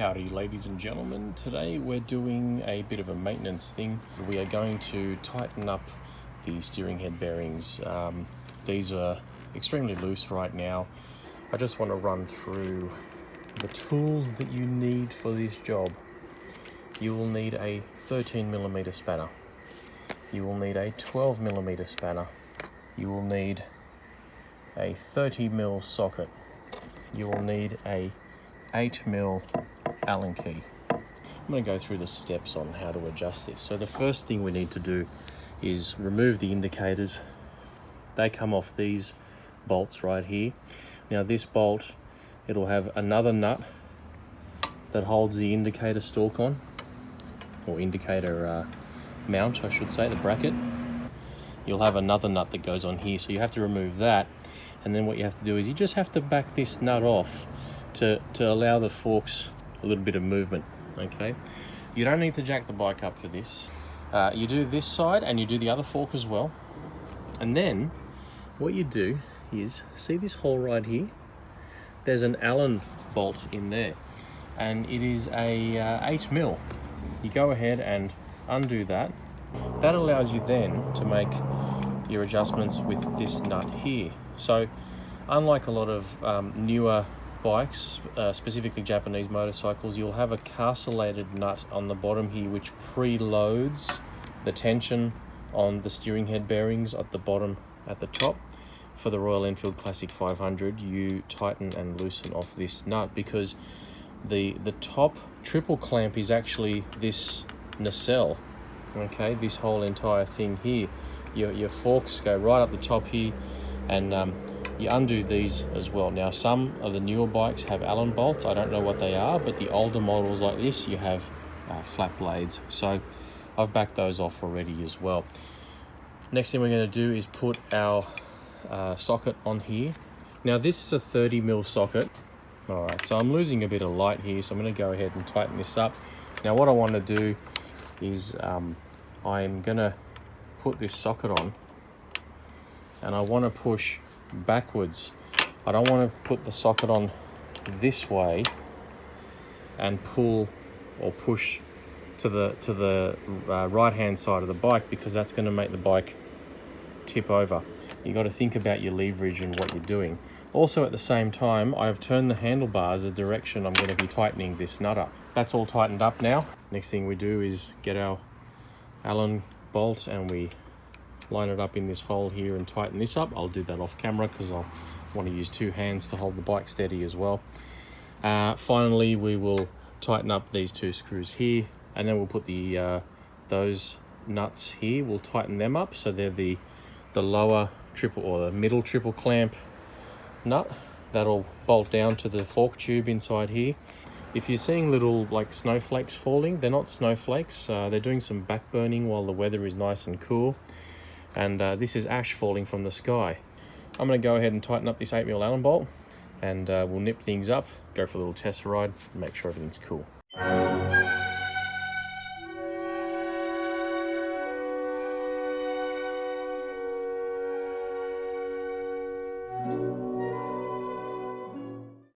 Howdy ladies and gentlemen, today we're doing a bit of a maintenance thing. We are going to tighten up the steering head bearings. These are extremely loose right now. I just want to run through the tools that you need for this job. You will need a 13mm spanner. You will need a 12mm spanner. You will need a 30mm socket. You will need a 8mm Allen key. I'm going to go through the steps on how to adjust this. So the first thing we need to do is remove the indicators. They come off these bolts right here. Now this bolt, it'll have another nut that holds the indicator stalk on, or indicator mount I should say, the bracket. You'll have another nut that goes on here, so you have to remove that, and then what you have to do is you just have to back this nut off to allow the forks a little bit of movement. Okay, you don't need to jack the bike up for this. You do this side and you do the other fork as well, and then what you do is, see this hole right here, there's an Allen bolt in there, and it is a 8mm. You go ahead and undo that. That allows you then to make your adjustments with this nut here. So unlike a lot of newer bikes, specifically Japanese motorcycles, you'll have a castellated nut on the bottom here which preloads the tension on the steering head bearings at the bottom, at the top. For the Royal Enfield Classic 500, you tighten and loosen off this nut because the top triple clamp is actually this nacelle. Okay, this whole entire thing here. Your forks go right up the top here, and you undo these as well. Now some of the newer bikes have Allen bolts. I don't know what they are, but the older models like this, you have flat blades. So I've backed those off already as well. Next thing we're going to do is put our socket on here. Now this is a 30mm socket. Alright, so I'm losing a bit of light here, so I'm going to go ahead and tighten this up. Now what I want to do is I'm going to put this socket on, and I want to push backwards. I don't want to put the socket on this way and pull or push to the right hand side of the bike, because that's going to make the bike tip over. You got to think about your leverage and what you're doing. Also at the same time, I've turned the handlebars the direction I'm going to be tightening this nut up. That's all tightened up now. Next thing we do is get our Allen bolt and we line it up in this hole here and tighten this up. I'll do that off camera because I want to use two hands to hold the bike steady as well. Finally, we will tighten up these two screws here, and then we'll put the those nuts here. We'll tighten them up so they're the lower triple or the middle triple clamp nut that'll bolt down to the fork tube inside here. If you're seeing little like snowflakes falling, they're not snowflakes. They're doing some back burning while the weather is nice and cool, and this is ash falling from the sky. I'm going to go ahead and tighten up this 8mm Allen bolt, and we'll nip things up, go for a little test ride, and make sure everything's cool.